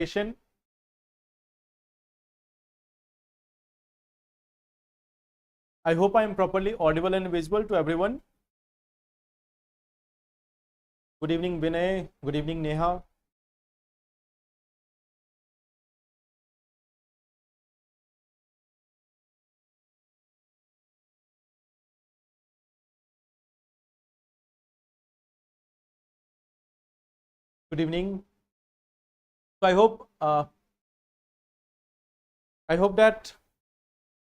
session. I hope I am properly audible and visible to everyone. Good evening, Vinay. Good evening, Neha. Good evening. So I hope that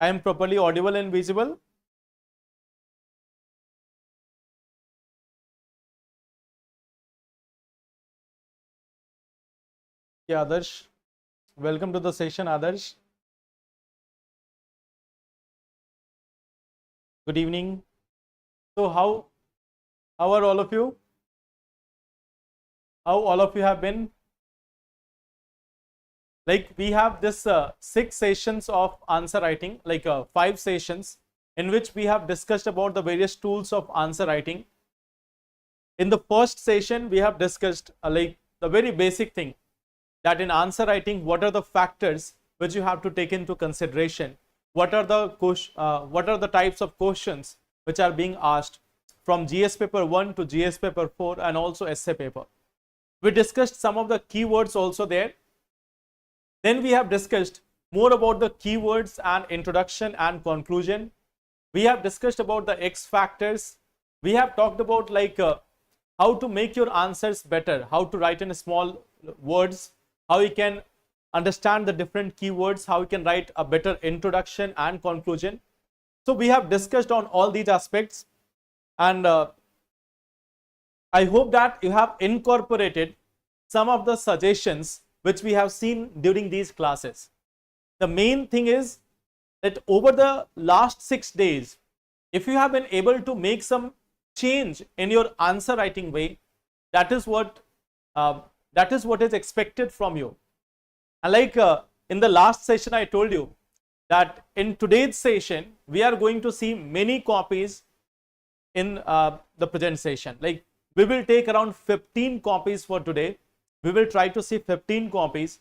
I am properly audible and visible. Yeah, Adarsh. Welcome to the session, Adarsh. Good evening. So how are all of you? How all of you have been? Like we have this 6 sessions of answer writing, like 5 sessions in which we have discussed about the various tools of answer writing. In the first session, we have discussed like the very basic thing, that in answer writing, what are the factors which you have to take into consideration? What are the types of questions which are being asked from GS paper 1 to GS paper 4 and also essay paper? We discussed some of the keywords also there. Then we have discussed more about the keywords and introduction and conclusion. We have discussed about the X factors. We have talked about like how to make your answers better, how to write in small words, how you can understand the different keywords, how you can write a better introduction and conclusion. So we have discussed on all these aspects, and I hope that you have incorporated some of the suggestions which we have seen during these classes. The main thing is that over the last 6 days, if you have been able to make some change in your answer writing way, that is what is expected from you. And like in the last session, I told you that in today's session, we are going to see many copies in the present session. Like we will take around 15 copies for today. We will try to see 15 copies.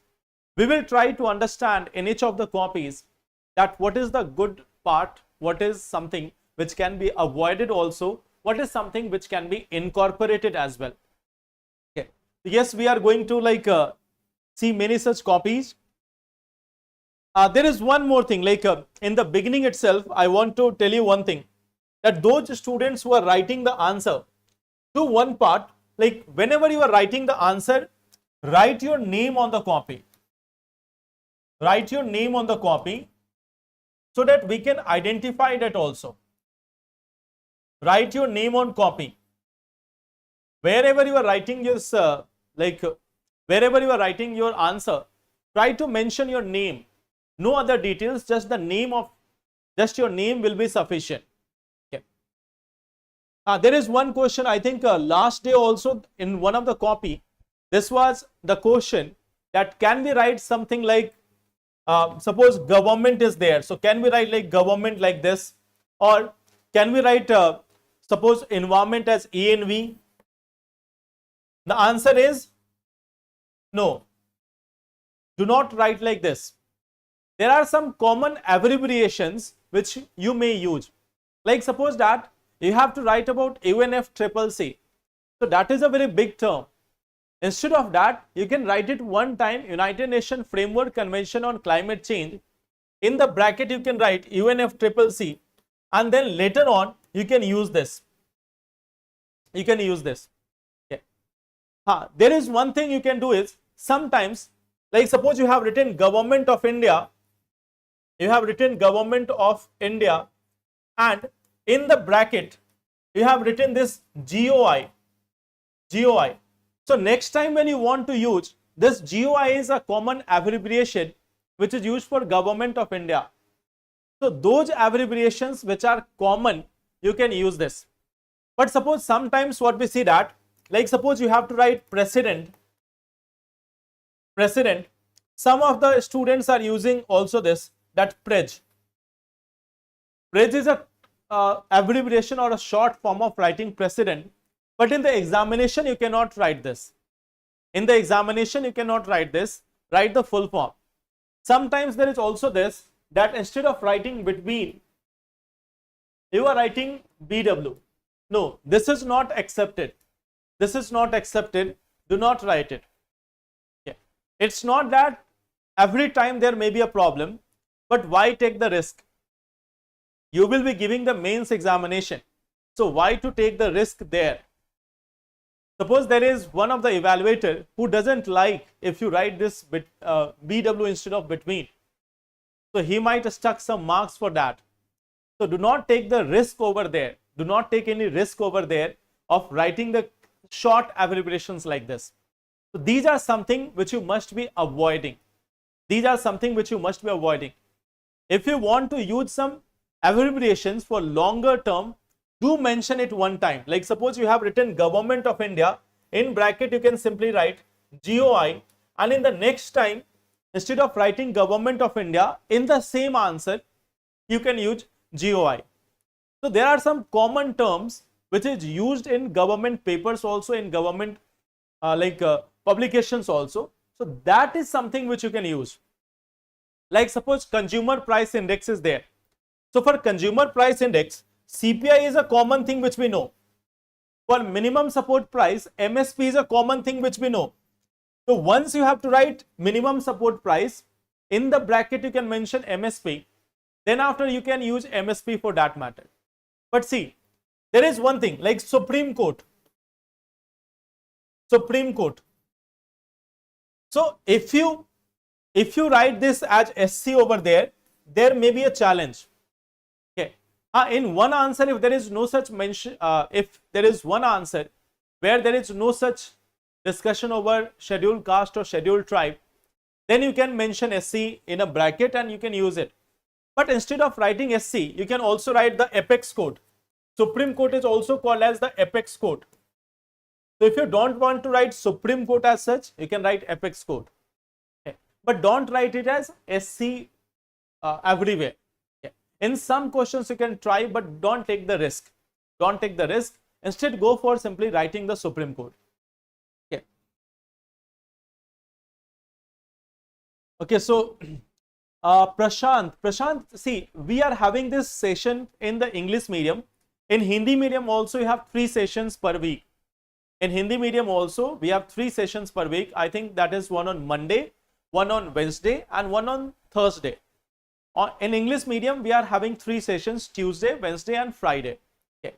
We will try to understand in each of the copies that what is the good part, what is something which can be avoided also, what is something which can be incorporated as well. Okay. Yes, we are going to like see many such copies. There is one more thing, like in the beginning itself, I want to tell you one thing, that those students who are writing the answer, do one part, like whenever you are writing the answer, write your name on the copy. Write your name on the copy so that we can identify that also. Write your name on copy. Wherever you are writing this, wherever you are writing your answer, try to mention your name. No other details, just the name of, just your name will be sufficient. Okay. There is one question, I think last day also in one of the copy, this was the question that can we write something like, suppose government is there. So can we write like government like this? Or can we write, suppose environment as ENV? The answer is no. Do not write like this. There are some common abbreviations which you may use. Like suppose that you have to write about UNFCCC. So that is a very big term. Instead of that, you can write it one time, United Nations Framework Convention on Climate Change. In the bracket, you can write UNFCCC, and then later on, you can use this. You can use this. Okay. There is one thing you can do is, sometimes, like suppose you have written Government of India, you have written Government of India, and in the bracket, you have written this GOI. GOI. So next time when you want to use this, GOI is a common abbreviation which is used for Government of India. So those abbreviations which are common, you can use this. But suppose sometimes what we see that, like suppose you have to write president. Some of the students are using also this, that PREJ. PREJ is a abbreviation or a short form of writing president. But in the examination, you cannot write this. In the examination, you cannot write this. write the full form. Sometimes there is also this, that instead of writing between, you are writing BW. No, this is not accepted. This is not accepted. Do not write it. Okay. It's not that every time there may be a problem, but why take the risk? You will be giving the mains examination. So why to take the risk there? Suppose there is one of the evaluator who doesn't like if you write this BW instead of between. So he might stuck some marks for that. So do not take the risk over there. Do not take any risk over there of writing the short abbreviations like this. So these are something which you must be avoiding. These are something which you must be avoiding. If you want to use some abbreviations for longer term, do mention it one time. Like suppose you have written Government of India, in bracket you can simply write GOI, and in the next time, instead of writing Government of India, in the same answer, you can use GOI. So there are some common terms which is used in government papers also, in government publications also. So that is something which you can use. Like suppose Consumer Price Index is there. So for Consumer Price Index, CPI is a common thing which we know. For minimum support price, MSP is a common thing which we know. So once you have to write minimum support price, in the bracket you can mention MSP. Then after you can use MSP for that matter. But see, there is one thing like Supreme Court. Supreme Court. So if you write this as SC over there may be a challenge. Okay. In one answer, if there is no such mention, if there is one answer where there is no such discussion over scheduled caste or scheduled tribe, then you can mention SC in a bracket and you can use it. But instead of writing SC, you can also write the apex code. Supreme Court is also called as the apex code. So if you don't want to write Supreme Court as such, you can write apex code. Okay. But don't write it as SC everywhere. Okay. In some questions you can try, but don't take the risk. Don't take the risk. Instead, go for simply writing the Supreme Court. Okay. Okay. So Prashant, see, we are having this session in the English medium. In Hindi medium also you have 3 sessions per week. In Hindi medium also we have 3 sessions per week. I think that is one on Monday, one on Wednesday and one on Thursday. In English medium we are having 3 sessions, Tuesday, Wednesday and Friday. Okay.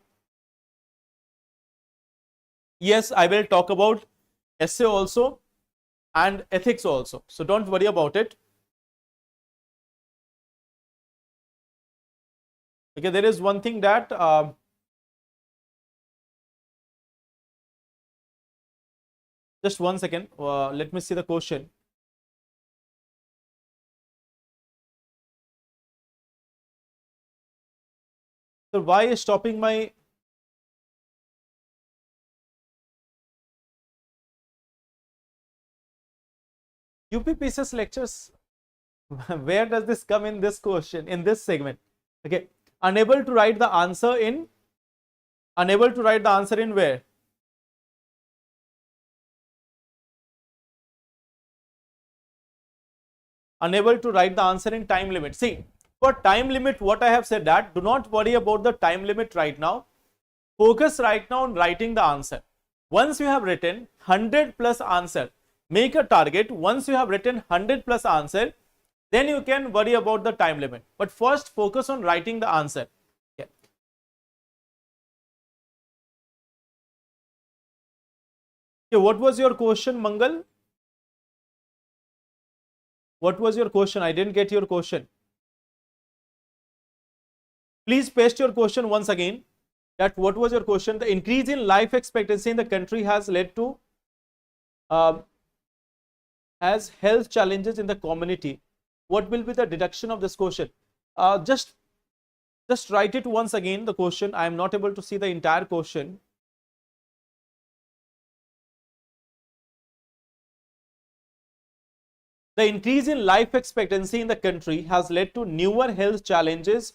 Yes, I will talk about essay also and ethics also. So don't worry about it. Okay, there is one thing that just one second, let me see the question. So why is stopping my UPSC lectures? Where does this come in this question, in this segment? Okay, unable to write the answer in where? Unable to write the answer in time limit. See, for time limit, what I have said that do not worry about the time limit right now. Focus right now on writing the answer. Once you have written 100 plus answer, make a target. Once you have written 100 plus answer, then you can worry about the time limit. But first, focus on writing the answer. Okay. Okay, what was your question, Mangal? What was your question? I didn't get your question. Please paste your question once again. That what was your question? The increase in life expectancy in the country has led to has health challenges in the community. What will be the deduction of this question? Just write it once again, the question. I am not able to see the entire question. The increase in life expectancy in the country has led to newer health challenges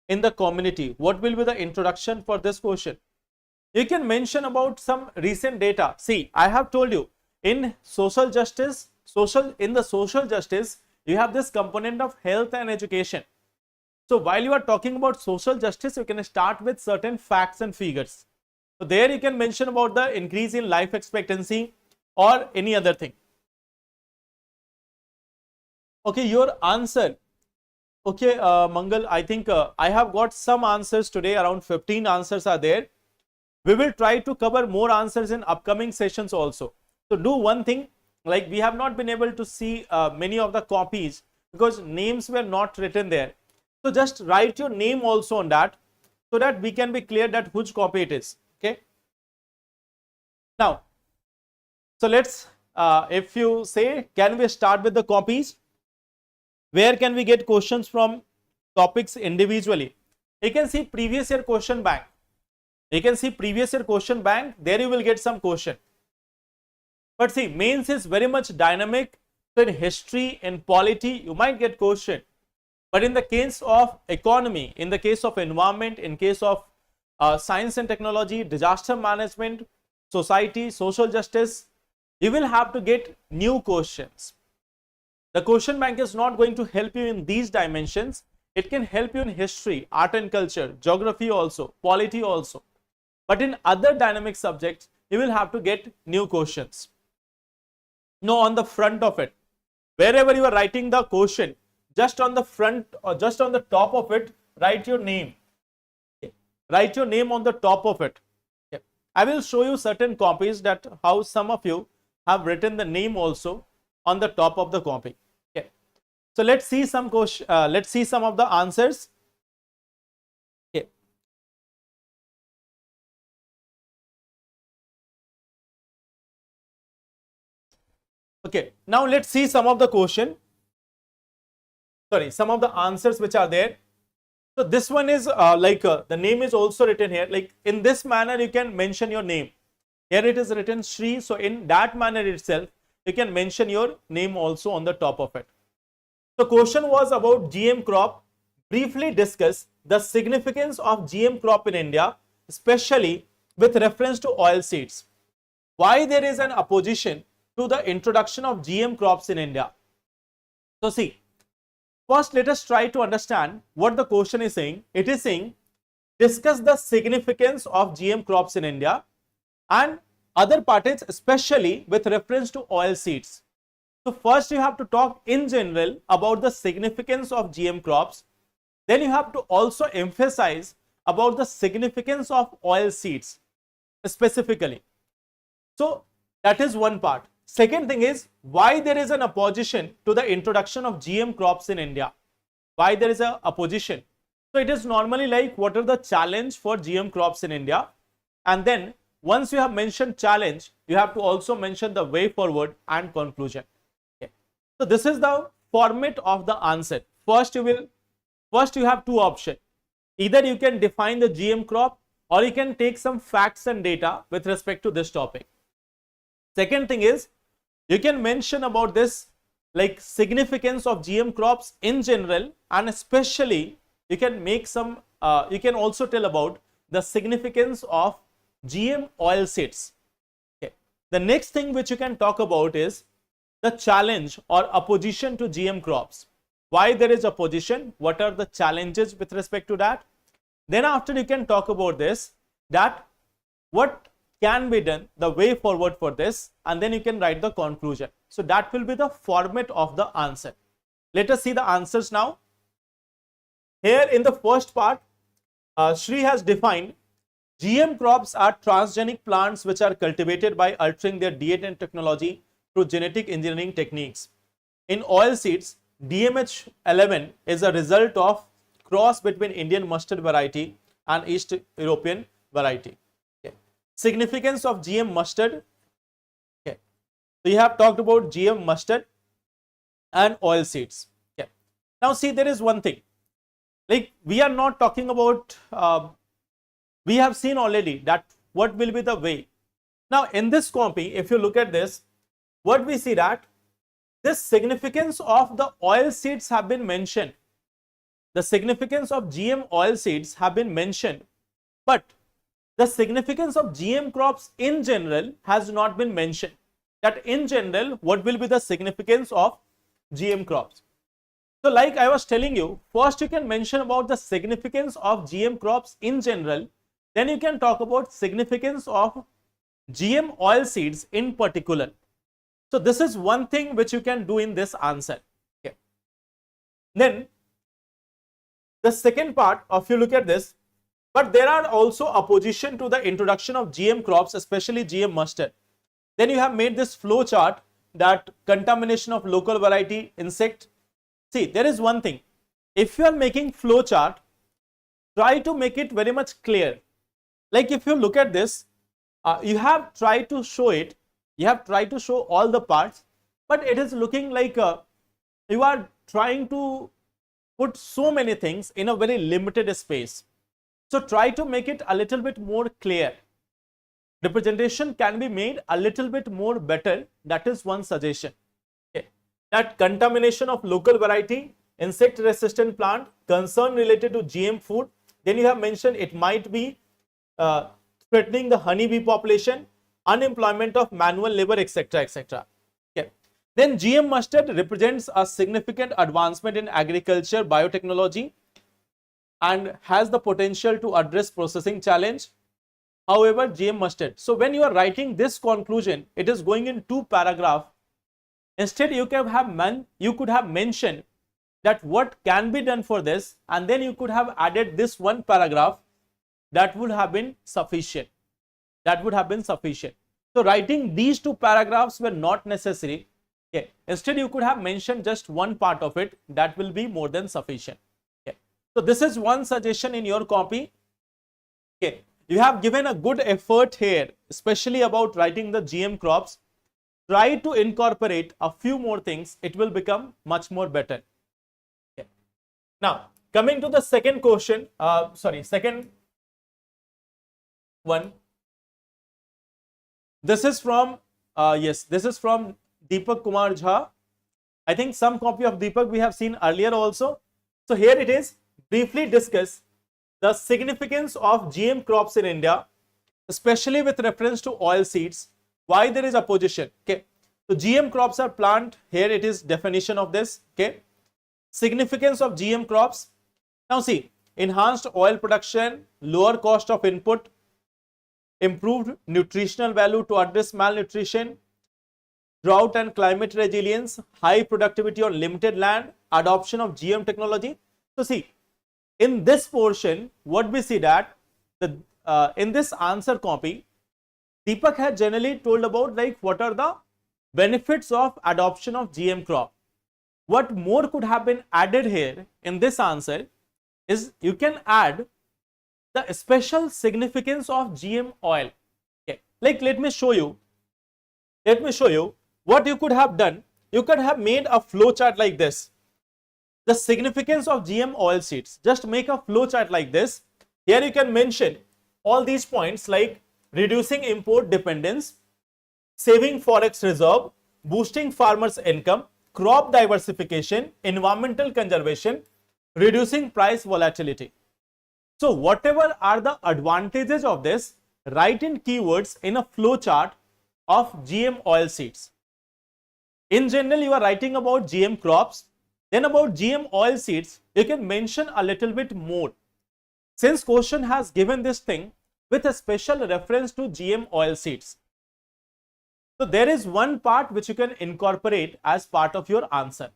in the community. What will be the introduction for this question? You can mention about some recent data. See, I have told you in social justice in the social justice, you have this component of health and education. So while you are talking about social justice, you can start with certain facts and figures. So there you can mention about the increase in life expectancy or any other thing. Okay, your answer. Okay, Mangal, I think I have got some answers today, around 15 answers are there. We will try to cover more answers in upcoming sessions also. So do one thing, like we have not been able to see many of the copies because names were not written there. So just write your name also on that so that we can be clear that which copy it is. Okay. Now, so let's, if you say, can we start with the copies? Where can we get questions from topics individually? You can see previous year question bank. You can see previous year question bank. There you will get some question. But see, mains is very much dynamic. So in history, in polity, you might get question. But in the case of economy, in the case of environment, in case of science and technology, disaster management, society, social justice, you will have to get new questions. The question bank is not going to help you in these dimensions. It can help you in history, art and culture, geography also, polity also. But in other dynamic subjects, you will have to get new questions. No, on the front of it, wherever you are writing the question, just on the front or just on the top of it, write your name. Okay. Write your name on the top of it. Okay. I will show you certain copies that how some of you have written the name also on the top of the copy. Okay. So let's see some question. Let's see some of the answers. Okay. Okay. Now let's see some of the question. Sorry, some of the answers which are there. So this one is the name is also written here. Like in this manner, you can mention your name. Here it is written Shri. So in that manner itself, you can mention your name also on the top of it. The question was about GM crop. Briefly discuss the significance of GM crop in India, especially with reference to oil seeds. Why there is an opposition to the introduction of GM crops in India? So see, first let us try to understand what the question is saying. It is saying, discuss the significance of GM crops in India, and other part is especially with reference to oil seeds. So first you have to talk in general about the significance of GM crops. Then you have to also emphasize about the significance of oil seeds specifically. So that is one part. Second thing is why there is an opposition to the introduction of GM crops in India. Why there is a opposition? So it is normally like what are the challenge for GM crops in India, and then once you have mentioned challenge, you have to also mention the way forward and conclusion. Okay. So this is the format of the answer. First you have two options. Either you can define the GM crop or you can take some facts and data with respect to this topic. Second thing is you can mention about this like significance of GM crops in general, and especially you can make some you can also tell about the significance of GM oil seeds. Okay. The next thing which you can talk about is the challenge or opposition to GM crops. Why there is opposition? What are the challenges with respect to that? Then after you can talk about this, that what can be done, the way forward for this, and then you can write the conclusion. So that will be the format of the answer. Let us see the answers now. Here in the first part, Shri has defined GM crops are transgenic plants which are cultivated by altering their diet and technology through genetic engineering techniques. In oil seeds, DMH11 is a result of cross between Indian mustard variety and East European variety. Okay. Significance of GM mustard. Okay. So you have talked about GM mustard and oil seeds. Okay. Now see, there is one thing. Like we are not talking about we have seen already that what will be the way. Now in this copy, if you look at this, what we see that this significance of the oil seeds have been mentioned. The significance of GM oil seeds have been mentioned, but the significance of GM crops in general has not been mentioned. that in general, what will be the significance of GM crops. So like I was telling you, first you can mention about the significance of GM crops in general, then you can talk about significance of GM oil seeds in particular. So this is one thing which you can do in this answer. Okay. Then the second part of you look at this, but there are also opposition to the introduction of GM crops, especially GM mustard. Then you have made this flow chart that contamination of local variety insect. See, there is one thing. If you are making flow chart, try to make it very much clear. Like if you look at this, you have tried to show it. You have tried to show all the parts, but it is looking like you are trying to put so many things in a very limited space. So try to make it a little bit more clear. Representation can be made a little bit more better. That is one suggestion. Okay. That contamination of local variety, insect resistant plant, concern related to GM food. Then you have mentioned it might be threatening the honeybee population, unemployment of manual labor, etc., etc. Okay. Then GM mustard represents a significant advancement in agriculture biotechnology and has the potential to address processing challenge. However, GM mustard. So when you are writing this conclusion, it is going in 2 paragraphs. Instead, you could have mentioned that what can be done for this, and then you could have added this 1 paragraph. That would have been sufficient. That would have been sufficient. So writing these 2 paragraphs were not necessary. Okay. Instead, you could have mentioned just 1 part of it. That will be more than sufficient. Okay. So this is one suggestion in your copy. Okay. You have given a good effort here, especially about writing the GM crops. Try to incorporate a few more things. It will become much more better. Okay. Now, coming to the second question, second one. This is from, this is from Deepak Kumar Jha. I think some copy of Deepak we have seen earlier also. So here it is, briefly discuss the significance of GM crops in India, especially with reference to oil seeds, why there is opposition. Okay. So GM crops are plant. Here it is definition of this. Okay. Significance of GM crops. Now see, enhanced oil production, lower cost of input, improved nutritional value to address malnutrition, drought and climate resilience, high productivity on limited land, adoption of GM technology. So see, in this portion, what we see that in this answer copy, Deepak had generally told about like what are the benefits of adoption of GM crop. What more could have been added here in this answer is you can add the special significance of GM oil. Okay. Like let me show you what you could have done. You could have made a flow chart like this. The significance of GM oil seeds. Just make a flow chart like this. Here you can mention all these points like reducing import dependence, saving forex reserve, boosting farmers' income, crop diversification, environmental conservation, reducing price volatility. So whatever are the advantages of this, write in keywords in a flow chart of GM oil seeds. In general, you are writing about GM crops. Then about GM oil seeds, you can mention a little bit more. Since question has given this thing with a special reference to GM oil seeds. So there is one part which you can incorporate as part of your answer.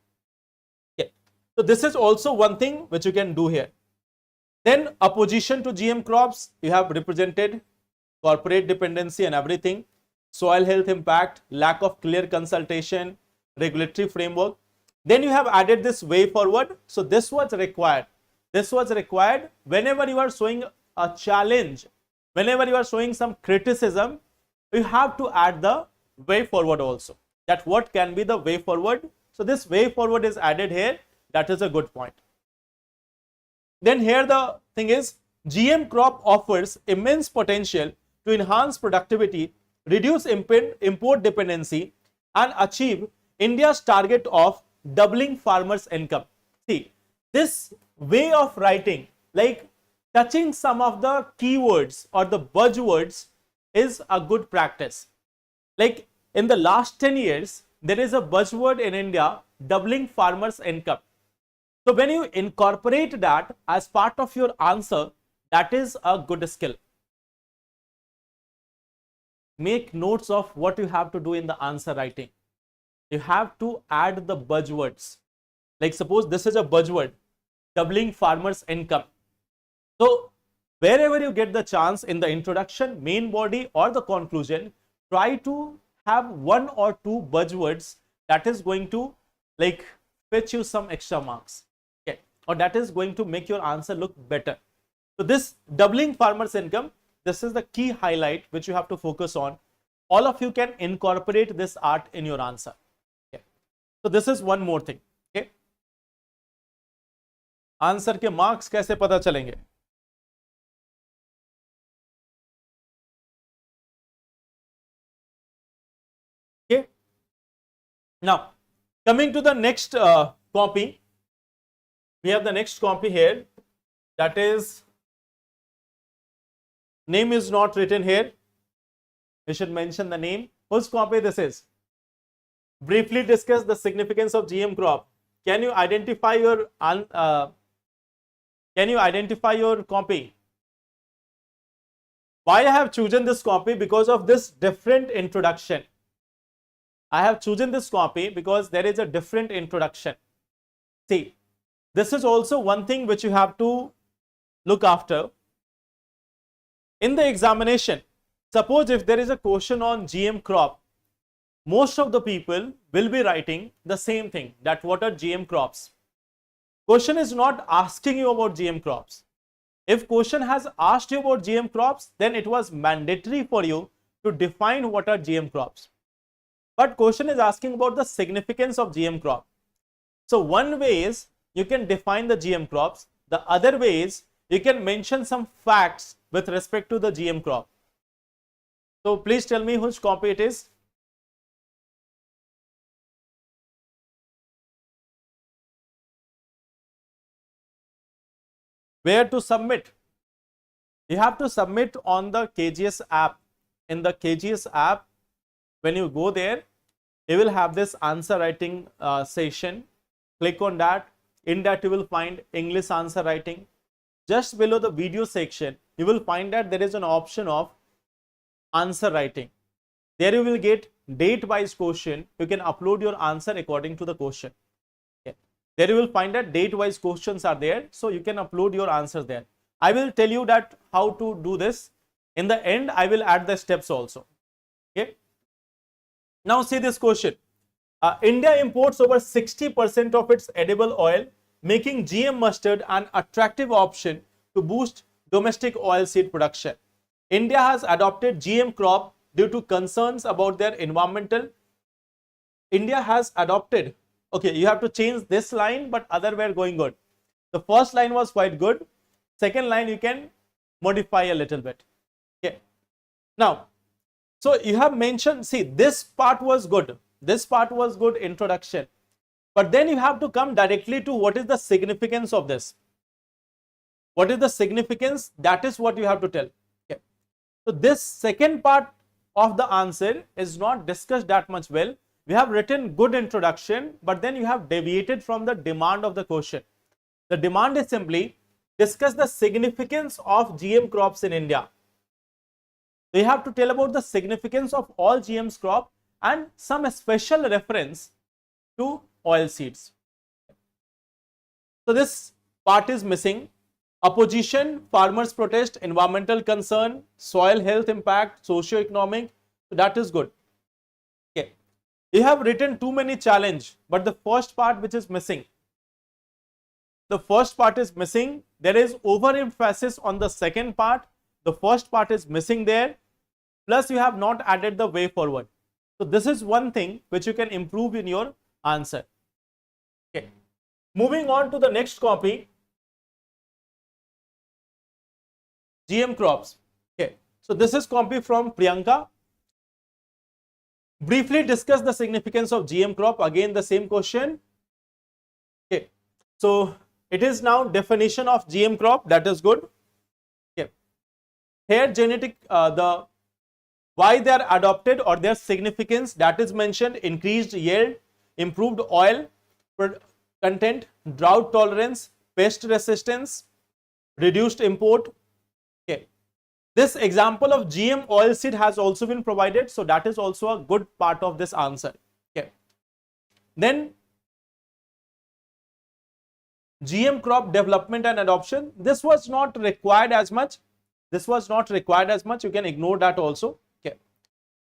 Okay. So this is also one thing which you can do here. Then opposition to GM crops, you have represented corporate dependency and everything, soil health impact, lack of clear consultation, regulatory framework. Then you have added this way forward. So this was required. This was required whenever you are showing a challenge, whenever you are showing some criticism, you have to add the way forward also. That what can be the way forward. So this way forward is added here. That is a good point. Then here the thing is, GM crop offers immense potential to enhance productivity, reduce import dependency, and achieve India's target of doubling farmers' income. See, this way of writing, like touching some of the keywords or the buzzwords, is a good practice. Like in the last 10 years, there is a buzzword in India, doubling farmers' income. So when you incorporate that as part of your answer, that is a good skill. Make notes of what you have to do in the answer writing. You have to add the buzzwords. Like suppose this is a buzzword, doubling farmers' income. So wherever you get the chance in the introduction, main body or the conclusion, try to have one or two buzzwords that is going to like fetch you some extra marks. Okay. Or that is going to make your answer look better. So this doubling farmers' income, this is the key highlight which you have to focus on. All of you can incorporate this art in your answer. Okay. So this is one more thing. Okay. Answer के marks कैसे पता चलेंगे? Okay. Now, coming to the next copy, we have the next copy here. That is, name is not written here. We should mention the name. Whose copy this is? Briefly discuss the significance of GM crop. Can you identify your copy? Why I have chosen this copy? Because of this different introduction. I have chosen this copy because there is a different introduction. See, this is also one thing which you have to look after. In the examination, suppose if there is a question on GM crop, most of the people will be writing the same thing, that what are GM crops. Question is not asking you about GM crops. If question has asked you about GM crops, then it was mandatory for you to define what are GM crops. But question is asking about the significance of GM crop. So one way is you can define the GM crops. The other way is you can mention some facts with respect to the GM crop. So please tell me which copy it is. Where to submit? You have to submit on the KGS app. In the KGS app, when you go there, you will have this answer writing session. Click on that. In that you will find English answer writing. Just below the video section, you will find that there is an option of answer writing. There you will get date wise question. You can upload your answer according to the question. Okay. There you will find that date wise questions are there. So you can upload your answer there. I will tell you that how to do this. In the end, I will add the steps also. Okay. Now see this question. India imports over 60% of its edible oil, making GM mustard an attractive option to boost domestic oilseed production. India has adopted GM crop due to concerns about their environmental. India has adopted. Okay, you have to change this line, but other were going good. The first line was quite good. Second line you can modify a little bit. Okay. Now, so you have mentioned, see, this part was good. This part was good introduction. But then you have to come directly to what is the significance of this. What is the significance? That is what you have to tell. Okay. So this second part of the answer is not discussed that much well. We have written good introduction, but then you have deviated from the demand of the question. The demand is simply discuss the significance of GM crops in India. So you have to tell about the significance of all GM's crop and some special reference to oil seeds. So this part is missing. Opposition, farmers protest, environmental concern, soil health impact, socio-economic. So that is good. Okay. You have written too many challenge, but the first part which is missing. The first part is missing. There is overemphasis on the second part. The first part is missing there. Plus you have not added the way forward. So this is one thing which you can improve in your answer. Okay. Moving on to the next copy. GM crops. Okay. So this is copy from Priyanka. Briefly discuss the significance of GM crop. Again the same question. Okay. So it is now definition of GM crop. That is good. Okay. Here genetic the why they are adopted or their significance, that is mentioned: increased yield, improved oil content, drought tolerance, pest resistance, reduced import. Okay. This example of GM oilseed has also been provided, so that is also a good part of this answer. Okay. Then GM crop development and adoption, this was not required as much. This was not required as much. You can ignore that also. Okay.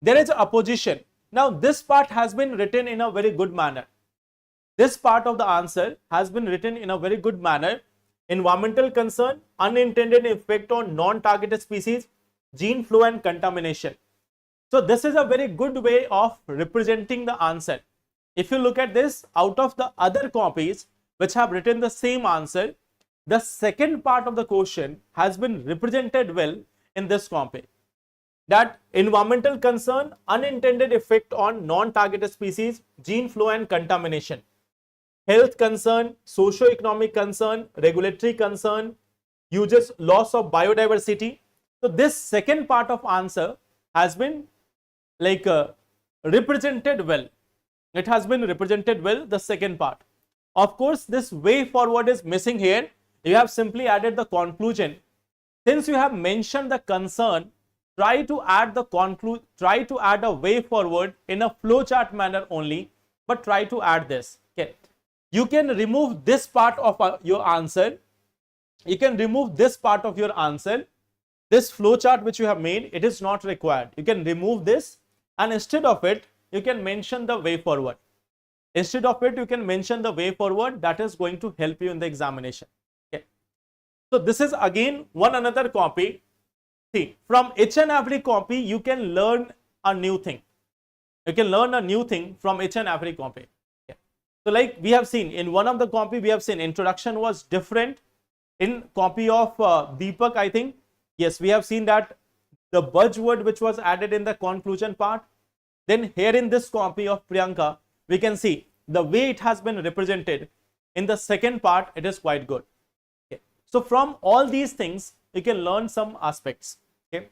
There is opposition. Now this part has been written in a very good manner. This part of the answer has been written in a very good manner. Environmental concern, unintended effect on non-targeted species, gene flow and contamination. So this is a very good way of representing the answer. If you look at this, out of the other copies which have written the same answer, the second part of the question has been represented well in this copy. That environmental concern, unintended effect on non-targeted species, gene flow and contamination. Health concern, socio-economic concern, regulatory concern, uses loss of biodiversity. So this second part of answer has been represented well. It has been represented well, the second part. Of course, this way forward is missing here. You have simply added the conclusion. Since you have mentioned the concern, try to add a way forward in a flowchart manner only, but try to add this. Okay. You can remove this part of your answer. You can remove this part of your answer. This flowchart which you have made, it is not required. You can remove this, and instead of it, you can mention the way forward. Instead of it, you can mention the way forward. That is going to help you in the examination. Okay. So this is again one another copy. See, from each and every copy, you can learn a new thing. You can learn a new thing from each and every copy. Okay. So like we have seen in one of the copy, we have seen introduction was different. In copy of Deepak, I think, yes, we have seen that the buzzword which was added in the conclusion part. Then here in this copy of Priyanka, we can see the way it has been represented in the second part. It is quite good. Okay. So from all these things, you can learn some aspects. Okay.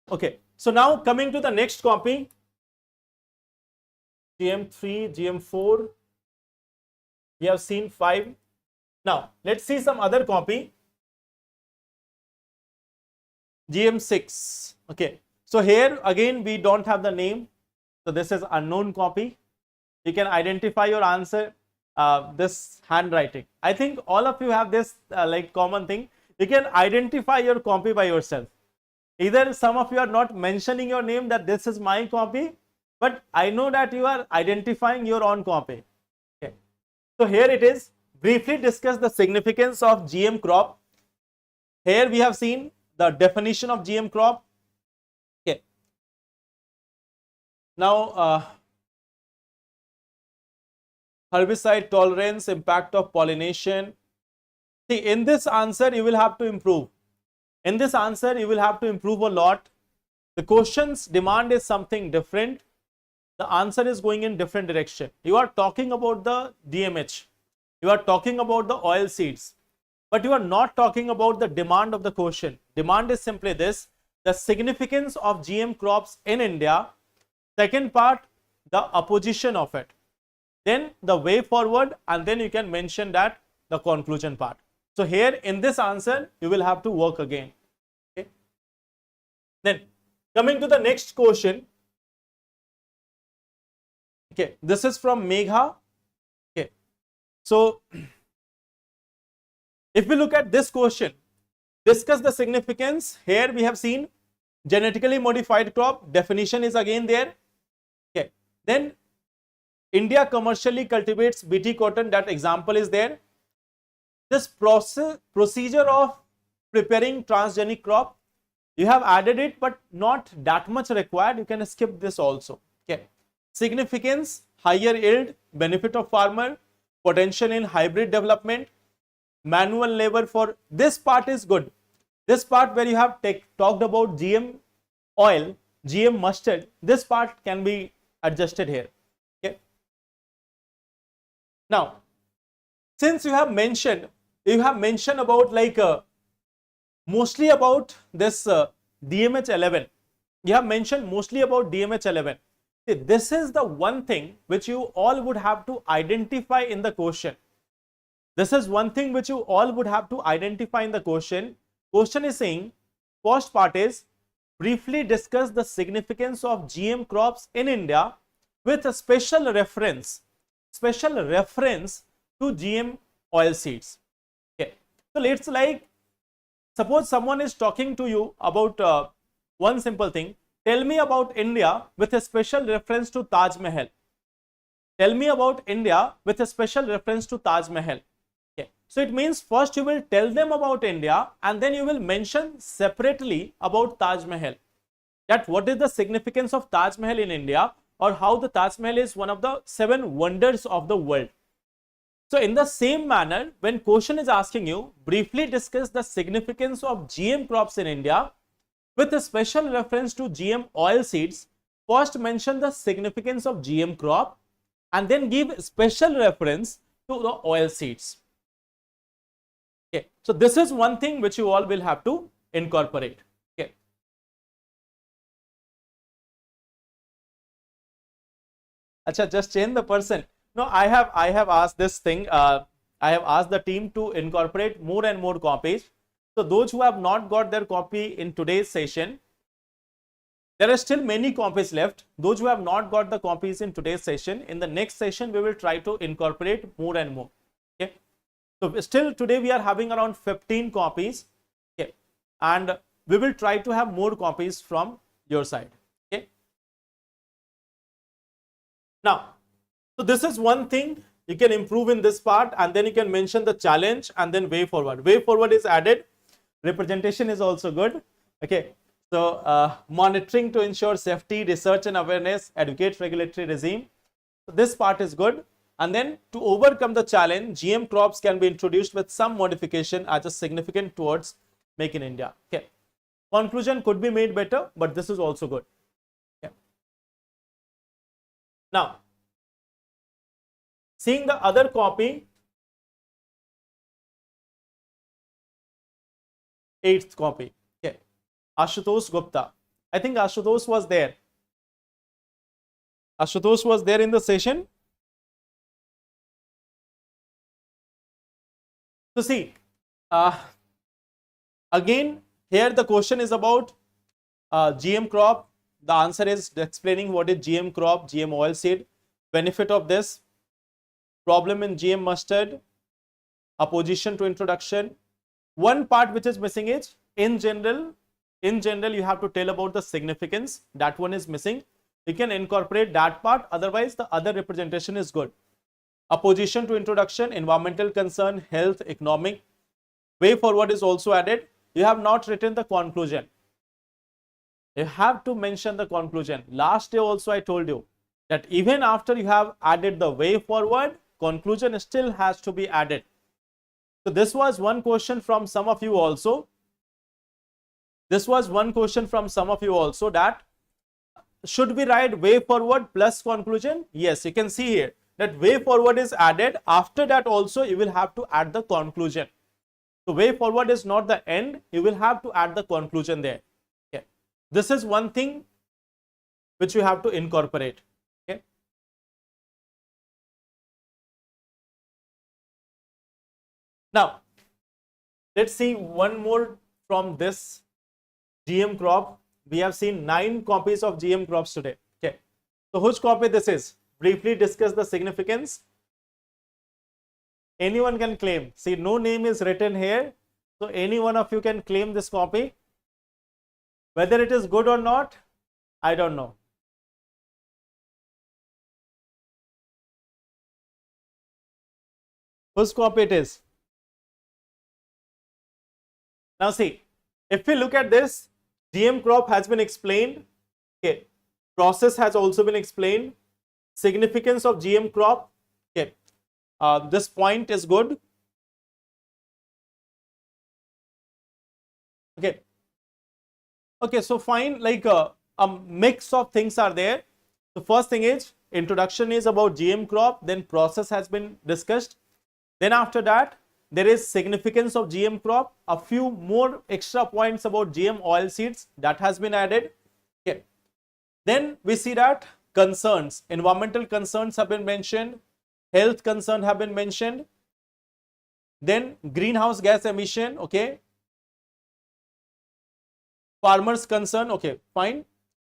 Okay. So now coming to the next copy, GM3, GM4, we have seen 5. Now let's see some other copy. GM6. Okay. So here again we don't have the name. So this is unknown copy. You can identify your answer. This handwriting. I think all of you have this common thing. You can identify your copy by yourself. Either some of you are not mentioning your name that this is my copy, but I know that you are identifying your own copy. Okay. So here it is. Briefly discuss the significance of GM crop. Here we have seen the definition of GM crop. Okay. Now herbicide tolerance, impact of pollination. See, in this answer you will have to improve. In this answer you will have to improve a lot. The question's demand is something different. The answer is going in different direction. You are talking about the DMH. You are talking about the oil seeds. But you are not talking about the demand of the question. Demand is simply this: the significance of GM crops in India. Second part, the opposition of it. Then the way forward, and then you can mention that the conclusion part. So here in this answer, you will have to work again. Okay. Then coming to the next question. Okay, this is from Megha. Okay. So if we look at this question, discuss the significance. Here we have seen genetically modified crop, definition is again there. Okay. Then India commercially cultivates BT cotton, that example is there. This procedure of preparing transgenic crop, you have added it, but not that much required. You can skip this also. Okay. Significance, higher yield, benefit of farmer, potential in hybrid development, manual labor for this part is good. This part where you have talked about GM oil, GM mustard, this part can be adjusted here. Okay. Now, since you have mentioned you have mentioned about like mostly about this DMH11. You have mentioned mostly about DMH11. See, this is the one thing which you all would have to identify in the question. This is one thing which you all would have to identify in the question. Question is saying, first part is briefly discuss the significance of GM crops in India with a special reference to GM oil seeds. Okay, so let's like suppose someone is talking to you about one simple thing. Tell me about India with a special reference to Taj Mahal. Tell me about India with a special reference to Taj Mahal. Okay. So it means first you will tell them about India and then you will mention separately about Taj Mahal. That what is the significance of Taj Mahal in India, or how the Taj Mahal is one of the 7 wonders of the world. So in the same manner, when question is asking you, briefly discuss the significance of GM crops in India with a special reference to GM oil seeds, first mention the significance of GM crop and then give special reference to the oil seeds. Okay, so this is one thing which you all will have to incorporate. Okay. Acha, just change the person. No, I have asked this thing. I have asked the team to incorporate more and more copies. So those who have not got their copy in today's session, there are still many copies left. Those who have not got the copies in today's session, in the next session we will try to incorporate more and more. Okay. So still today we are having around 15 copies. Okay. And we will try to have more copies from your side. Okay. Now, so this is one thing you can improve in this part, and then you can mention the challenge and then way forward. Way forward is added. Representation is also good. Okay. So monitoring to ensure safety, research and awareness, educate regulatory regime. So this part is good. And then to overcome the challenge, GM crops can be introduced with some modification as a significant towards Make in India. Okay. Conclusion could be made better, but this is also good. Okay. Now, seeing the other copy, 8th copy. Okay. Ashutosh Gupta. I think Ashutosh was there. Ashutosh was there in the session. So see, again, here the question is about GM crop. The answer is explaining what is GM crop, GM oil seed, benefit of this, problem in GM mustard, opposition to introduction. One part which is missing is in general you have to tell about the significance. That one is missing. You can incorporate that part. Otherwise, the other representation is good. Opposition to introduction, environmental concern, health, economic. Way forward is also added. You have not written the conclusion. You have to mention the conclusion. Last day also I told you that even after you have added the way forward, conclusion still has to be added. So this was one question from some of you also. This was one question from some of you also, that should we write way forward plus conclusion? Yes, you can see here that way forward is added. After that also you will have to add the conclusion. So way forward is not the end. You will have to add the conclusion there. Okay. This is one thing which you have to incorporate. Okay. Now, let's see one more from this GM crop. We have seen 9 copies of GM crops today. Okay. So which copy this is? Briefly discuss the significance. Anyone can claim. See, no name is written here. So any one of you can claim this copy. Whether it is good or not, I don't know. Whose copy it is? Now see, if we look at this, GM crop has been explained. Okay. Process has also been explained. Significance of GM crop. Okay. This point is good. Okay. Okay, so fine, like a mix of things are there. The first thing is introduction is about GM crop, then process has been discussed. Then after that, there is significance of GM crop, a few more extra points about GM oil seeds that has been added. Okay. Then we see that concerns, environmental concerns have been mentioned, health concern have been mentioned, then greenhouse gas emission, okay, farmers concern, okay, fine.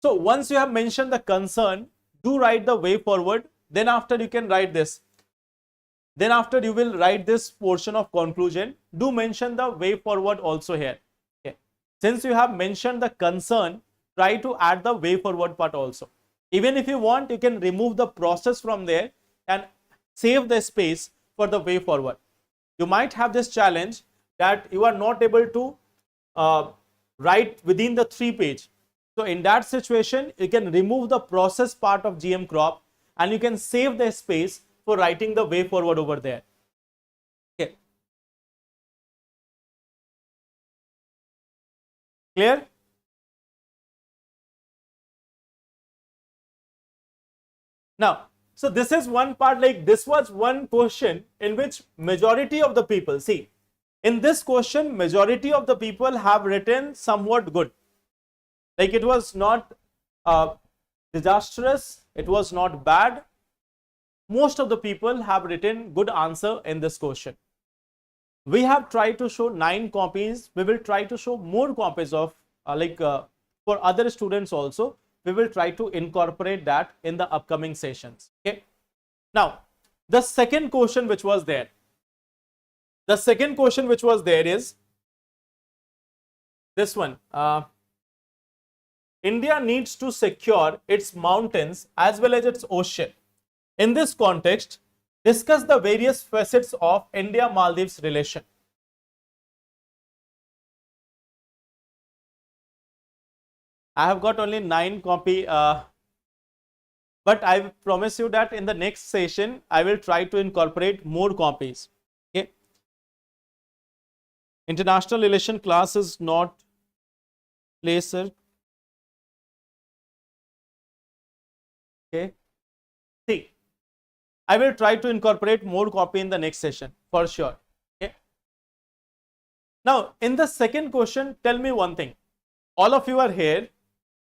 So once you have mentioned the concern, do write the way forward. Then after you can write this. Then after you will write this portion of conclusion. Do mention the way forward also here. Okay. Since you have mentioned the concern, try to add the way forward part also. Even if you want, you can remove the process from there and save the space for the way forward. You might have this challenge that you are not able to write within the 3 page. So in that situation, you can remove the process part of GM crop and you can save the space for writing the way forward over there. Okay. Clear? Now, so this is one part, like this was one question in which majority of the people, see, in this question, majority of the people have written somewhat good. Like it was not disastrous, it was not bad. Most of the people have written good answer in this question. We have tried to show 9 copies. We will try to show more copies of for other students also. We will try to incorporate that in the upcoming sessions. Okay. Now, the second question which was there. The second question which was there is this one. India needs to secure its mountains as well as its ocean. In this context, discuss the various facets of India-Maldives relation. I have got only 9 copy, but I promise you that in the next session, I will try to incorporate more copies. Okay. International relation class is not placed, sir. Okay. See, I will try to incorporate more copy in the next session for sure. Okay. Now, in the second question, tell me one thing. All of you are here.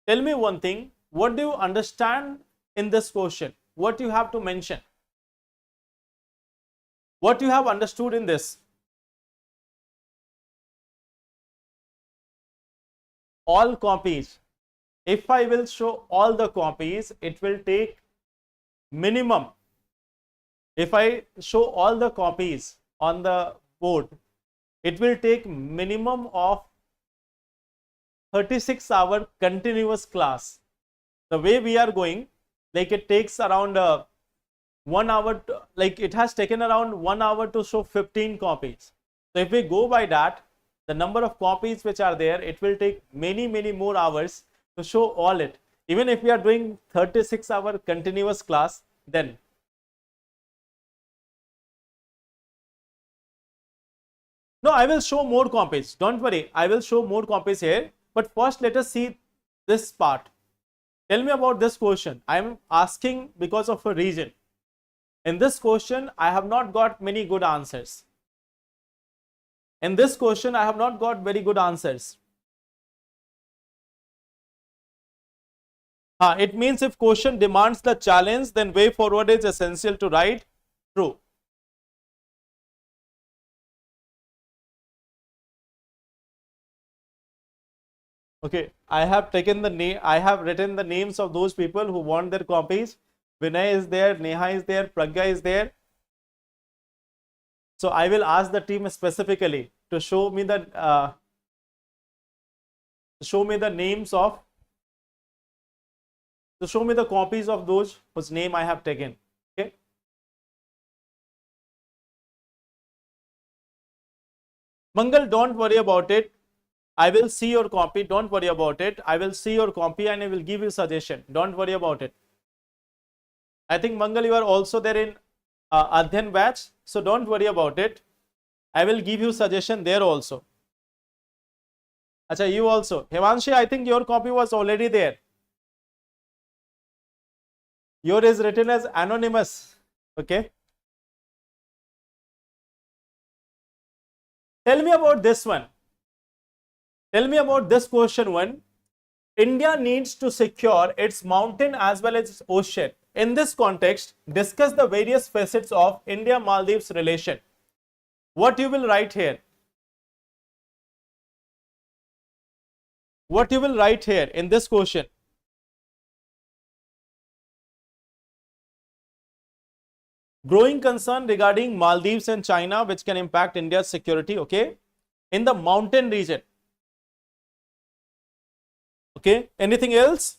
Tell me one thing. What do you understand in this question? What you have to mention? What you have understood in this? All copies. If I will show all the copies, it will take minimum. If I show all the copies on the board, it will take minimum of 36-hour continuous class. The way we are going, like it takes around 1 hour, like it has taken around 1 hour to show 15 copies. So if we go by that, the number of copies which are there, it will take many more hours to show all it. Even if we are doing 36-hour continuous class, then no, I will show more copies. Don't worry, I will show more copies here. But first, let us see this part. Tell me about this question. I am asking because of a reason. In this question, I have not got many good answers. In this question, I have not got very good answers. It means if question demands the challenge, then way forward is essential to write. True. Okay, I have taken the name. I have written the names of those people who want their copies. Vinay is there, Neha is there, Pragya is there. So I will ask the team specifically to show me the names of, to show me the copies of those whose name I have taken. Okay. Mangal, don't worry about it. I will see your copy. Don't worry about it. I will see your copy and I will give you suggestion. Don't worry about it. I think Mangal, you are also there in Adhyan batch. So don't worry about it. I will give you suggestion there also. Acha, you also. Himanshi, I think your copy was already there. Your is written as anonymous. Okay. Tell me about this one. Tell me about this question one. India needs to secure its mountain as well as its ocean. In this context, discuss the various facets of India-Maldives relation. What you will write here? What you will write here in this question? Growing concern regarding Maldives and China which can impact India's security, okay, in the mountain region. Okay, anything else?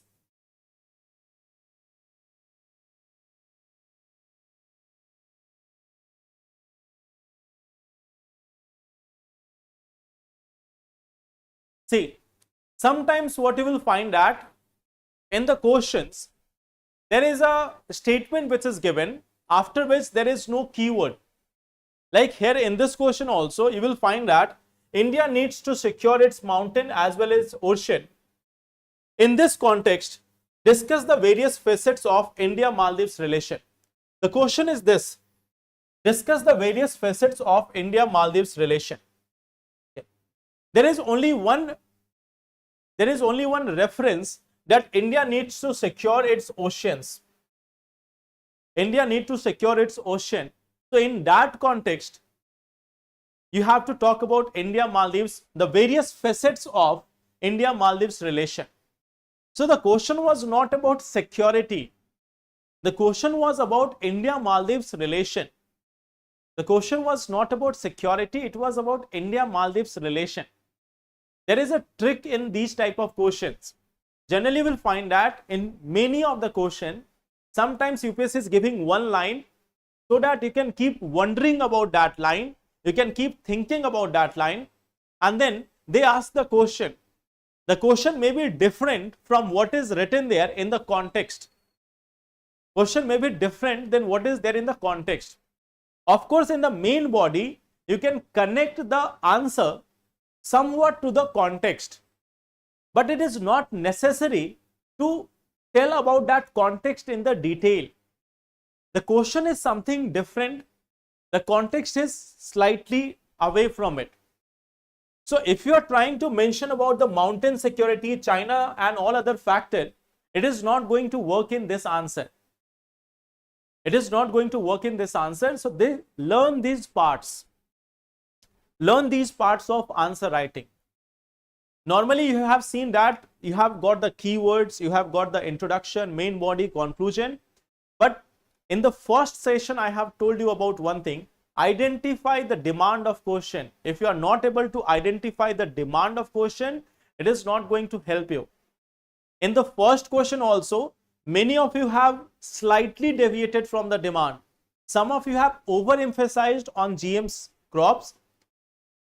See, sometimes what you will find that in the questions, there is a statement which is given, after which there is no keyword. Like here in this question also, you will find that India needs to secure its mountain as well as ocean. In this context, discuss the various facets of India-Maldives relation. The question is this: discuss the various facets of India-Maldives relation. Okay. There is only one reference that India needs to secure its oceans. India needs to secure its ocean. So in that context, you have to talk about India-Maldives, the various facets of India-Maldives relation. So the question was not about security. The question was about India-Maldives relation. The question was not about security, it was about India-Maldives relation. There is a trick in these type of questions. Generally, you will find that in many of the question, sometimes UPSC is giving one line so that you can keep wondering about that line, you can keep thinking about that line, and then they ask the question. The question may be different from what is written there in the context. Question may be different than what is there in the context. Of course, in the main body, you can connect the answer somewhat to the context, but it is not necessary to tell about that context in the detail. The question is something different, the context is slightly away from it. So if you are trying to mention about the mountain security, China and all other factors, it is not going to work in this answer. It is not going to work in this answer. So they learn these parts. Learn these parts of answer writing. Normally you have seen that you have got the keywords, you have got the introduction, main body, conclusion. But in the first session, I have told you about one thing: identify the demand of question. If you are not able to identify the demand of question, it is not going to help you. In the first question also, many of you have slightly deviated from the demand. Some of you have overemphasized on GM's crops.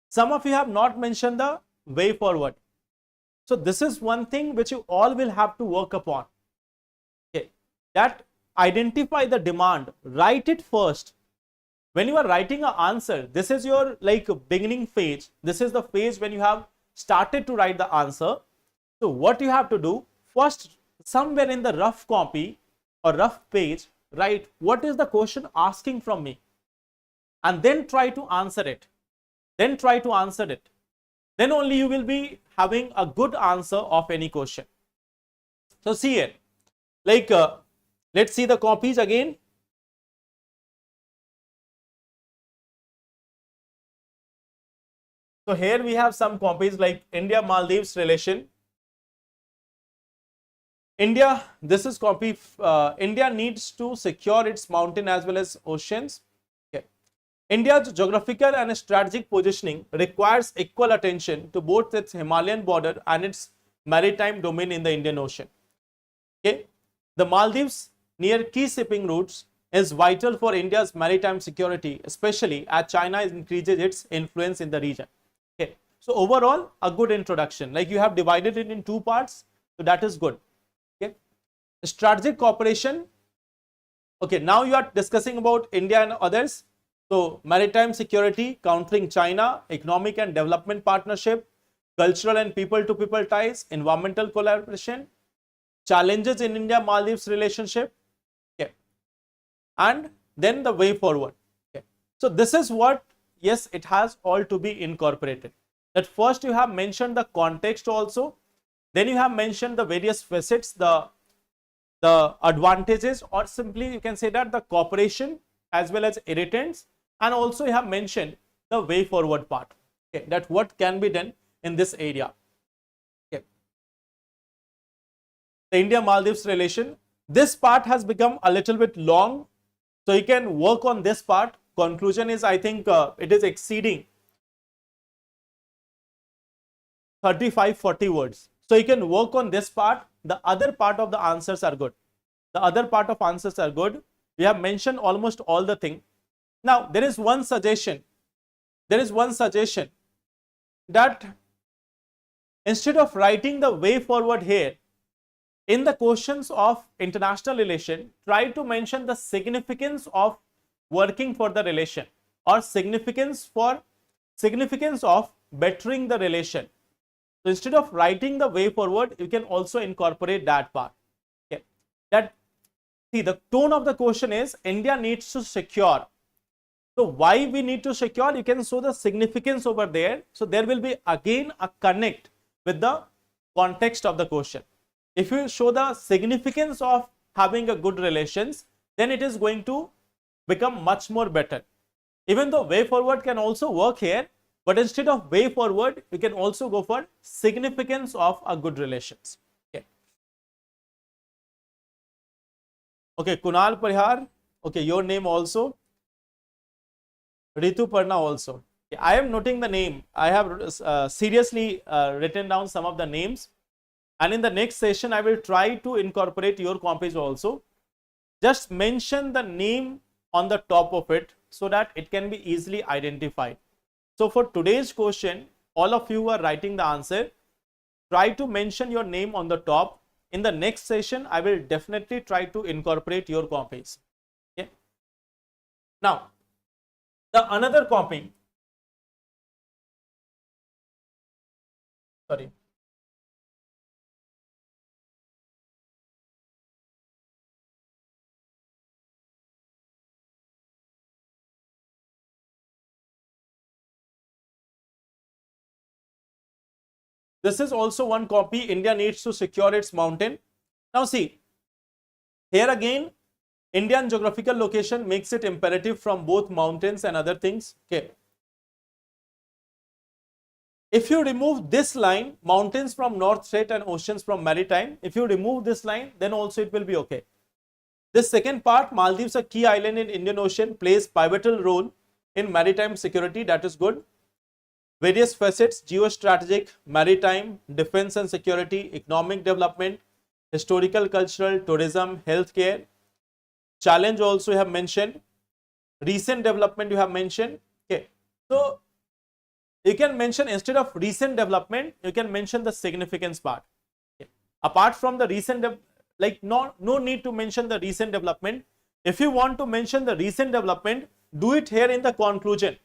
Some of you have not mentioned the way forward. So this is one thing which you all will have to work upon. Okay, that identify the demand, write it first. When you are writing an answer, this is your like beginning phase. This is the phase when you have started to write the answer. So what you have to do, first somewhere in the rough copy or rough page, write what is the question asking from me, and then try to answer it. Then try to answer it. Then only you will be having a good answer of any question. So see here, like let's see the copies again. So here we have some copies like India-Maldives relation. India, this is copy, India needs to secure its mountain as well as oceans. Okay. India's geographical and strategic positioning requires equal attention to both its Himalayan border and its maritime domain in the Indian Ocean. Okay. The Maldives near key shipping routes is vital for India's maritime security, especially as China increases its influence in the region. Okay. So overall, a good introduction. Like you have divided it in two parts, so that is good. Okay. Strategic cooperation. Okay, now you are discussing about India and others. So maritime security, countering China, economic and development partnership, cultural and people-to-people ties, environmental collaboration, challenges in India-Maldives relationship, okay, and then the way forward. Okay. So this is what yes, it has all to be incorporated. That first you have mentioned the context also, then you have mentioned the various facets, the advantages, or simply you can say that the cooperation as well as irritants, and also you have mentioned the way forward part, okay, that what can be done in this area. Okay. The India-Maldives relation, this part has become a little bit long, so you can work on this part. Conclusion is, I think it is exceeding 35-40 words, so you can work on this part. The other part of the answers are good. The other part of answers are good. We have mentioned almost all the thing. Now there is one suggestion. There is one suggestion that instead of writing the way forward here, in the questions of international relation, try to mention the significance of working for the relation, or significance of bettering the relation. So instead of writing the way forward, you can also incorporate that part. Okay. That, see, the tone of the question is India needs to secure. So why we need to secure? You can show the significance over there. So there will be again a connect with the context of the question. If you show the significance of having a good relations, then it is going to become much more better. Even though way forward can also work here, but instead of way forward, you can also go for significance of a good relations. Okay. Okay, Kunal Parihar. Okay, your name also. Ritu Parna also. Okay, I am noting the name. I have seriously written down some of the names. And in the next session, I will try to incorporate your copies also. Just mention the name on the top of it so that it can be easily identified. So for today's question, all of you are writing the answer. Try to mention your name on the top. In the next session, I will definitely try to incorporate your copies. Okay. Now, the another copy. Sorry. This is also one copy. India needs to secure its mountain. Now see, here again, Indian geographical location makes it imperative from both mountains and other things. Okay. If you remove this line, mountains from north strait and oceans from maritime, if you remove this line, then also it will be okay. This second part, Maldives, a key island in Indian Ocean, plays pivotal role in maritime security. That is good. Various facets: geostrategic, maritime, defense and security, economic development, historical, cultural, tourism, healthcare. Challenge also you have mentioned. Recent development you have mentioned. Okay. So you can mention, instead of recent development, you can mention the significance part. Okay. Apart from the recent, like no need to mention the recent development. If you want to mention the recent development, do it here in the conclusion.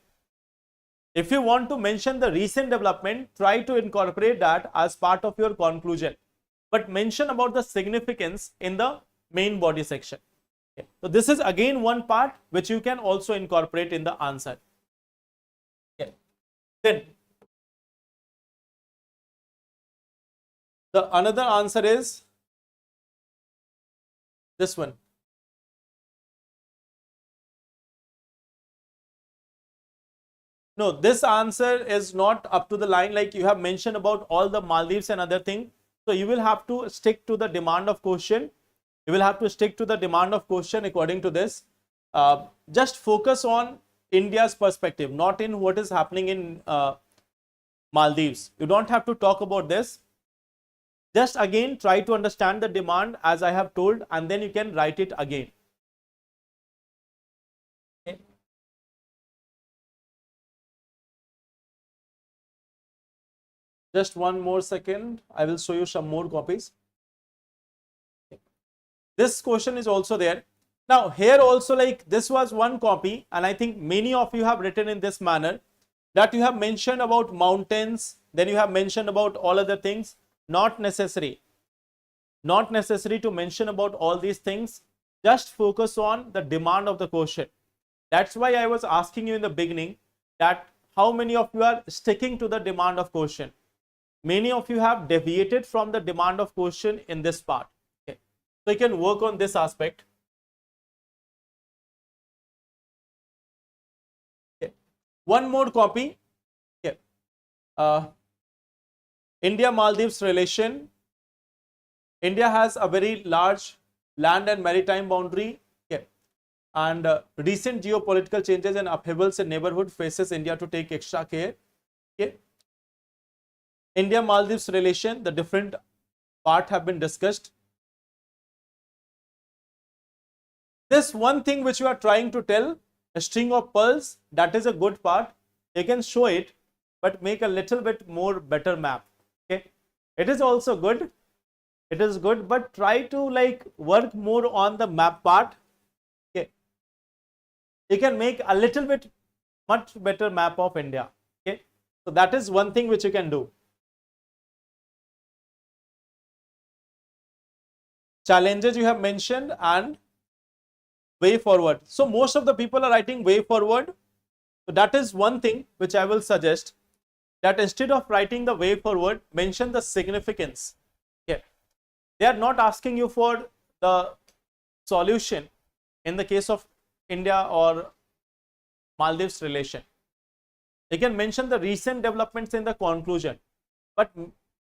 If you want to mention the recent development, try to incorporate that as part of your conclusion, but mention about the significance in the main body section. Okay. So this is again one part which you can also incorporate in the answer. Okay. Then the another answer is this one. No, this answer is not up to the line, like you have mentioned about all the Maldives and other thing. So you will have to stick to the demand of question. You will have to stick to the demand of question according to this. Just focus on India's perspective, not in what is happening in Maldives. You don't have to talk about this. Just again try to understand the demand as I have told, and then you can write it again. Okay. Just one more second. I will show you some more copies. Okay. This question is also there. Now here also, like this was one copy, and I think many of you have written in this manner, that you have mentioned about mountains, then you have mentioned about all other things. Not necessary. Not necessary to mention about all these things. Just focus on the demand of the question. That's why I was asking you in the beginning that how many of you are sticking to the demand of question. Many of you have deviated from the demand of question in this part. Okay. So you can work on this aspect. Okay. One more copy. Okay. India-Maldives relation. India has a very large land and maritime boundary. Okay. And recent geopolitical changes and upheavals in neighborhood faces India to take extra care. Okay. India-Maldives relation, the different part have been discussed. This one thing which you are trying to tell, a string of pearls, that is a good part. You can show it, but make a little bit more better map. Okay, it is also good. It is good, but try to like work more on the map part. Okay, you can make a little bit much better map of India. Okay, so that is one thing which you can do. Challenges you have mentioned and way forward. So most of the people are writing way forward. So that is one thing which I will suggest, that instead of writing the way forward, mention the significance. Okay. They are not asking you for the solution in the case of India or Maldives relation. You can mention the recent developments in the conclusion. But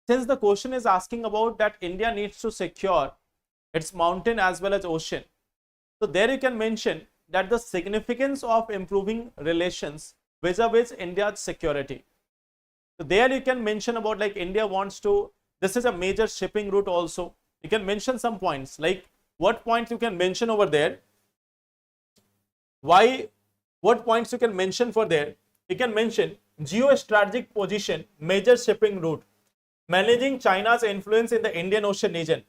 since the question is asking about that India needs to secure its mountain as well as ocean, so there you can mention that the significance of improving relations vis-a-vis India's security. So there you can mention about like India wants to, this is a major shipping route also. You can mention some points, like what points you can mention over there. Why, what points you can mention for there? You can mention geostrategic position, major shipping route, managing China's influence in the Indian Ocean region,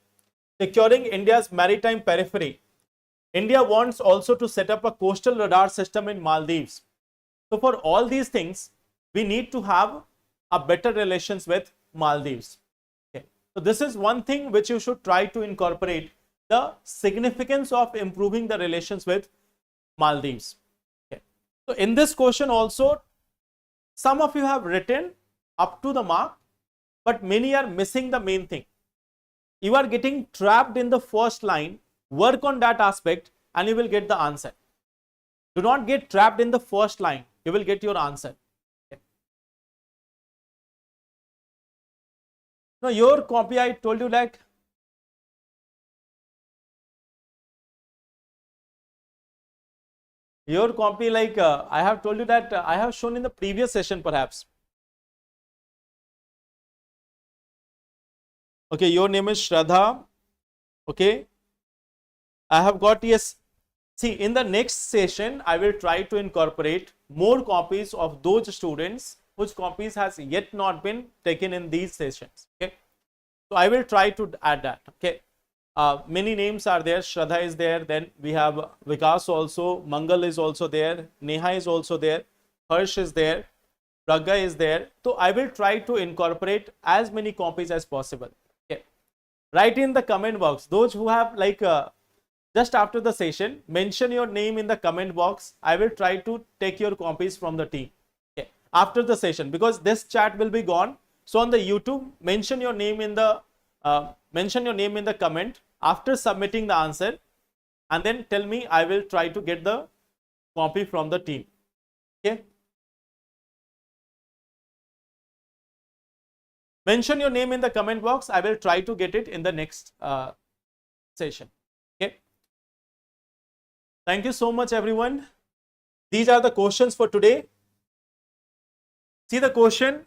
securing India's maritime periphery. India wants also to set up a coastal radar system in Maldives. So for all these things, we need to have a better relations with Maldives. Okay. So this is one thing which you should try to incorporate, the significance of improving the relations with Maldives. Okay. So in this question also, some of you have written up to the mark, but many are missing the main thing. You are getting trapped in the first line. Work on that aspect and you will get the answer. Do not get trapped in the first line. You will get your answer. Okay. Now your copy, I told you like your copy, like I have told you that I have shown in the previous session perhaps. Okay, your name is Shraddha. Okay, I have got, yes. See, in the next session, I will try to incorporate more copies of those students whose copies has yet not been taken in these sessions. Okay, so I will try to add that. Okay, many names are there. Shraddha is there. Then we have Vikas also. Mangal is also there. Neha is also there. Harsh is there. Pragya is there. So I will try to incorporate as many copies as possible. Okay, write in the comment box. Those who have like just after the session, mention your name in the comment box. I will try to take your copies from the team. Okay, after the session, because this chat will be gone. So on the YouTube, mention your name in the comment after submitting the answer, and then tell me. I will try to get the copy from the team. Okay. Mention your name in the comment box. I will try to get it in the next session. Okay. Thank you so much, everyone. These are the questions for today. See the question.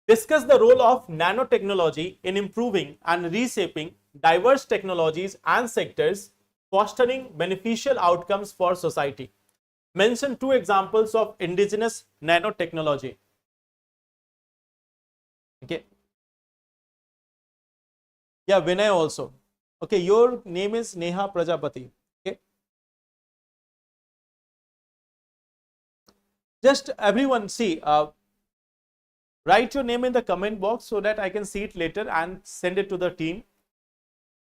Discuss the role of nanotechnology in improving and reshaping diverse technologies and sectors, fostering beneficial outcomes for society. Mention 2 examples of indigenous nanotechnology. Okay. Yeah, Vinay also. Okay, your name is Neha Prajapati. Okay. Just everyone see, write your name in the comment box so that I can see it later and send it to the team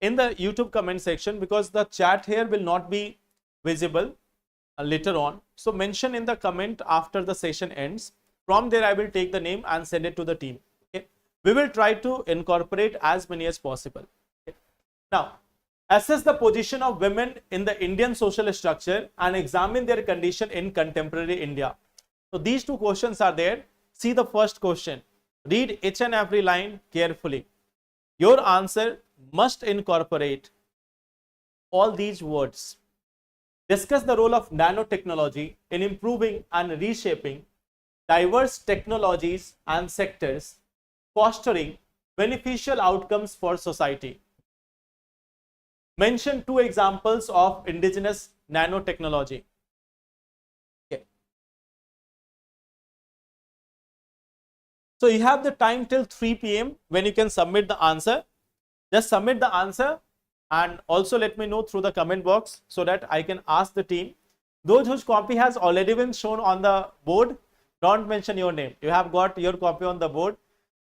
in the YouTube comment section, because the chat here will not be visible. later on. So mention in the comment after the session ends. From there, I will take the name and send it to the team. Okay. We will try to incorporate as many as possible. Okay. Now, assess the position of women in the Indian social structure and examine their condition in contemporary India. So these two questions are there. See the first question. Read each and every line carefully. Your answer must incorporate all these words. Discuss the role of nanotechnology in improving and reshaping diverse technologies and sectors, fostering beneficial outcomes for society. Mention 2 examples of indigenous nanotechnology. Okay. So you have the time till 3 p.m. when you can submit the answer. Just submit the answer and also let me know through the comment box so that I can ask the team. Those whose copy has already been shown on the board, don't mention your name. You have got your copy on the board.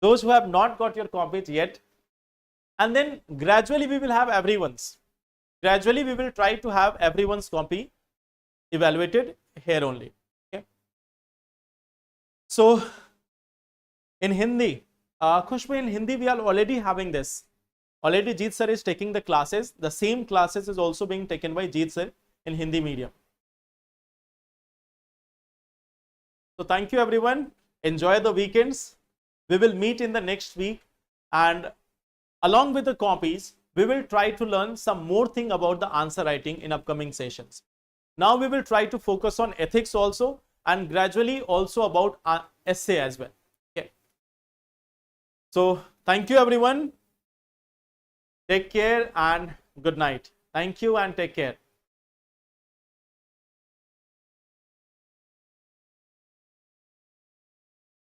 Those who have not got your copies yet, and then gradually we will have everyone's. Gradually we will try to have everyone's copy evaluated here only. Okay. So in Hindi, Khushbu, in Hindi we are already having this. Already Jeet sir is taking the classes. The same classes is also being taken by Jeet sir in Hindi medium. So thank you everyone. Enjoy the weekends. We will meet in the next week, and along with the copies, we will try to learn some more thing about the answer writing in upcoming sessions. Now we will try to focus on ethics also, and gradually also about essay as well. Okay. So thank you everyone. Take care and good night. Thank you and take care.